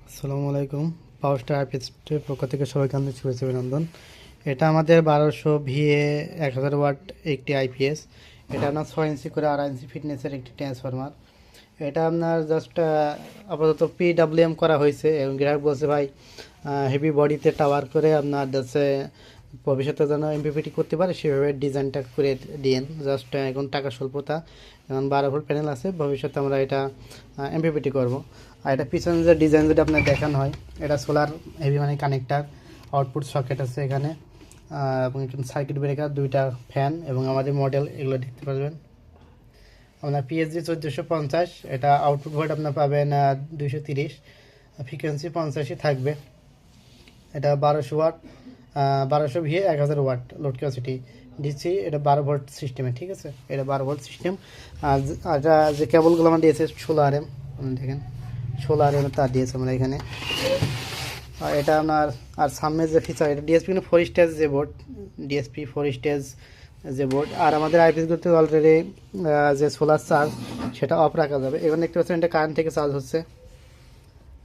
আসসালামু আলাইকুম। পাওয়ার স্টার আইপিএসের পক্ষ থেকে সবাইকে আন্তরিক শুভেচ্ছা অভিনন্দন। এটা আমাদের 1200 ভিএ 1000 ওয়াট একটি আইপিএস। এটা আপনার 6 ইঞ্চি করে 2.5 ইঞ্চি ফিটনেসের একটি ট্রান্সফরমার। এটা আপনার জাস্ট আপাতত পিডাব্লিউএম করা হয়েছে এবং গ্রাহক বলছে ভাই হেভি বডিতে টাওয়ার করে আপনার যাচ্ছে ভবিষ্যতে যেন এমপিপিটি করতে পারে সেভাবে ডিজাইনটা করে দিয়েন। জাস্ট এখন টাকা স্বল্পতা, এখন 12 ভোল্ট প্যানেল আছে, ভবিষ্যতে আমরা এটা এমপিপিটি করব। আর এটা পিছনে যে ডিজাইন যদি আপনার দেখানো হয়, এটা সোলার হেভি মানে কানেক্টার, আউটপুট সকেট আছে এখানে, এবং একটু সার্কিট ব্রেকার, দুইটা ফ্যান এবং আমাদের মডেল এগুলো দেখতে পারবেন। আপনার পিএসজি 1450, এটা আউটপুট ভোল্ট আপনার পাবেন 230, ফ্রিকোয়েন্সি 85 থাকবে। এটা 1200 watt, 1200 VA 1000 watt load capacity DC. এটা 12 ভোল্ট সিস্টেমে, ঠিক আছে, এটা 12 ভোল্ট সিস্টেম। আর এটা যে কেবলগুলো আমরা দিয়েছে 16 আরএম, দেখেন 16 আরএম তার দিয়েছে আমরা এখানে। আর এটা আপনার আর সামনে যে ফিচার, এটা ডিএসপি কিন্তু 4 স্টেজ যে বোর্ড, ডিএসপি 4 স্টেজ যে বোর্ড। আর আমাদের আইপিএসগুলোতে অলরেডি যে সোলার চার্জ সেটা অফ রাখা যাবে। এখানে দেখতে পাচ্ছেন এটা কারেন্ট থেকে চার্জ হচ্ছে,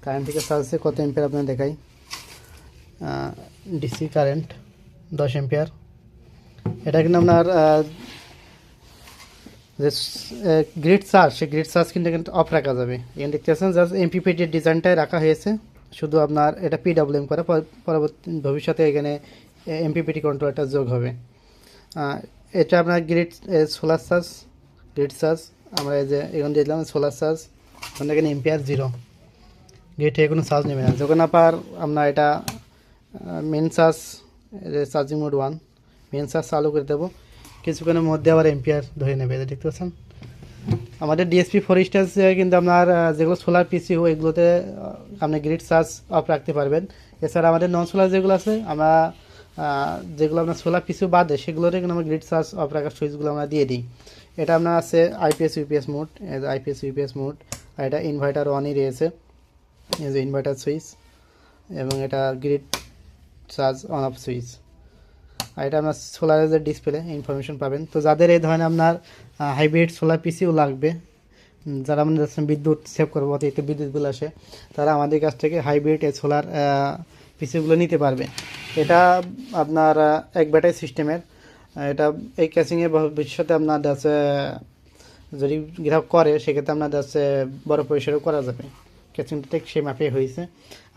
কারেন্ট থেকে চার্জ হচ্ছে কত এম্পিয়ার আপনার দেখাই। DC current 10 ampere. এটা কিন্তু আপনার যে গ্রিড চার্জ, সেই গ্রিড চার্জ কিন্তু অফ রাখা যাবে। এখানে দেখতে পাচ্ছেন জাস্ট এমপিপিটির ডিজাইনটাই রাখা হয়েছে, শুধু আপনার এটা পিডাব্লিউএম করা, পরবর্তী ভবিষ্যতে এখানে এমপিপিটি কন্ট্রোলারটা যোগ হবে। এটা আপনার grid solar charge, grid charge আমরা এই যে এখানে দিলাম সোলার চার্জ, এখানে এম্পিয়ার 0, গ্রিড থেকে কোনো চার্জ নেবে না। যখন আপনার এটা main charge, charging mode 1, main charge চালু করে দেবো, কিছুক্ষণের মধ্যে আবার এম্পিয়ার ধরে নেবে। দেখতে পাচ্ছেন আমাদের ডিএসপি 4 স্টেজ কিন্তু আপনার যেগুলো সোলার পিসি এগুলোতে আপনি গ্রিড চার্জ অফ রাখতে পারবেন। এছাড়া আমাদের নন সোলার যেগুলো আছে, আমরা যেগুলো আপনার সোলার পিসি বাদে সেগুলোতে কিন্তু আমরা গ্রিড চার্জ অফ রাখার সুইচগুলো আমরা দিয়ে দিই। এটা আপনার আছে IPS UPS mode, IPS UPS mode. আর এটা ইনভার্টার 1ই রয়েছে, এই যে ইনভার্টার সুইচ, এবং এটা grid charge on off switch. আর এটা আপনার সোলারের যে ডিসপ্লে ইনফরমেশন পাবেন। তো যাদের এই ধরনের আপনার হাইব্রিড সোলার পিসিও লাগবে, যারা আমাদের বিদ্যুৎ সেভ করবো, অতিরিক্ত বিদ্যুৎ বিল আসে, তারা আমাদের কাছ থেকে হাইব্রিড এই সোলার পিসিগুলো নিতে পারবে। এটা আপনার এক ব্যাটারি সিস্টেমের। এটা এই ক্যাচিংয়ে ভবিষ্যতে আপনার আছে যদি গ্রাহক করে, সেক্ষেত্রে আপনার আছে বড় পরিসরেও করা যাবে। ক্যাচিংটা ঠিক সেই মাপে হয়েছে।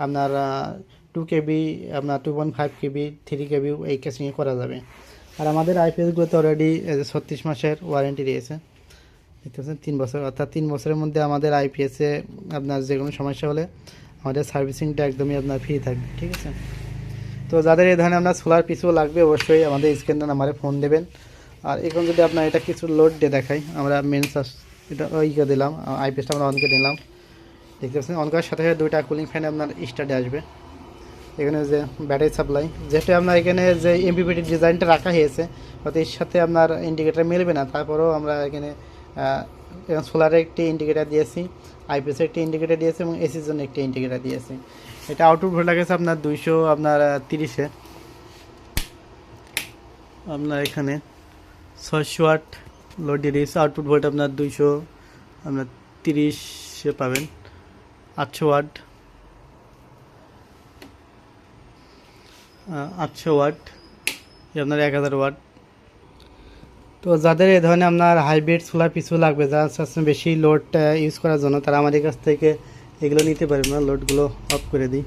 আপনার 2 কেবি, আপনার 2.5 কেবি, 3 কেবি এই ক্যাচিংয়ে করা যাবে। আর আমাদের আইপিএসগুলোতে অলরেডি 36 মাসের ওয়ারেন্টি রয়েছে, দেখতে পাচ্ছেন 3 বছর, অর্থাৎ 3 বছরের মধ্যে আমাদের আইপিএসে আপনার যে কোনো সমস্যা হলে আমাদের সার্ভিসিংটা একদমই আপনার ফ্রি থাকবে, ঠিক আছে। তো যাদের এই ধরনের আপনার সোলার পিসও লাগবে, অবশ্যই আমাদের স্ক্রিনের নাম্বারে ফোন দেবেন। আর এখন যদি আপনার এটা কিছু লোড দিয়ে দেখাই, আমরা মেন চার্জ এটা ওইকে দিলাম, আইপিএসটা আমরা অনকে দিলাম, দেখতে পাচ্ছেন অন করার সাথে সাথে 2টা কুলিং ফ্যান আপনার স্টার্টে আসবে। এখানে যে ব্যাটারি সাপ্লাই, যেটা আপনার এখানে যে এমপিপিটি ডিজাইনটা রাখা হয়েছে, হয়তো এর সাথে আপনার ইন্ডিকেটার মিলবে না, তারপরেও আমরা এখানে সোলারের একটি ইন্ডিকেটার দিয়েছি, আইপিএসের একটি ইন্ডিকেটার দিয়েছি এবং এসির জন্য একটি ইন্ডিকেটার দিয়েছি। এটা আউটপুট ভোল্ট লাগেছে আপনার 230-এ, আপনার এখানে 600 ওয়াট লোড দিয়ে দিয়েছে। আউটপুট ভোল্ট আপনার 230-এ পাবেন। 800 ওয়াট, 800 ওয়াট, আপনার 1000 ওয়াট। তো যাদের এই ধরনের আপনার হাইব্রিড সোলার পিছু লাগবে, যারা বেশি লোড ইউজ করার জন্য, তারা আমাদের কাছ থেকে এগুলো নিতে পারবেন। আমরা লোডগুলো অফ করে দিই,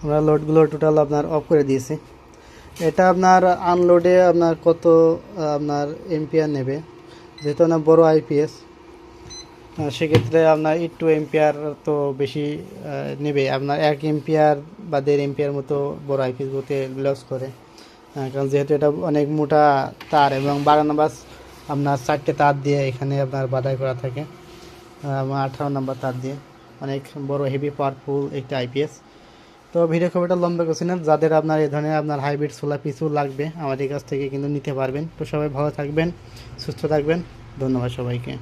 আমরা লোডগুলো টোটাল আপনার অফ করে দিয়েছি। এটা আপনার আনলোডে আপনার কত আপনার এম্পিয়ার নেবে, যেহেতু আপনার বড় আইপিএস, সেক্ষেত্রে আপনার একটু এম্পিয়ার তো বেশি নেবে। আপনার 1 এম্পিয়ার বা 1.5 এম্পিয়ার মতো বড় আইপিএসগুলোতে লস করে, কারণ যেহেতু এটা অনেক মোটা তার এবং 12 নম্বর আপনার 4টে তার দিয়ে এখানে আপনার বাধাই করা থাকে, 18 নম্বর তার দিয়ে, অনেক বড় হেভি পাওয়ারফুল একটা আইপিএস। তো ভিডিও খুব একটা লম্বা করছি না, যাদের আপনার এই ধরনের আপনার হাইব্রিড সোলার পিসও লাগবে আমাদের কাছ থেকে কিন্তু নিতে পারবেন। তো সবাই ভালো থাকবেন, সুস্থ থাকবেন, ধন্যবাদ সবাইকে।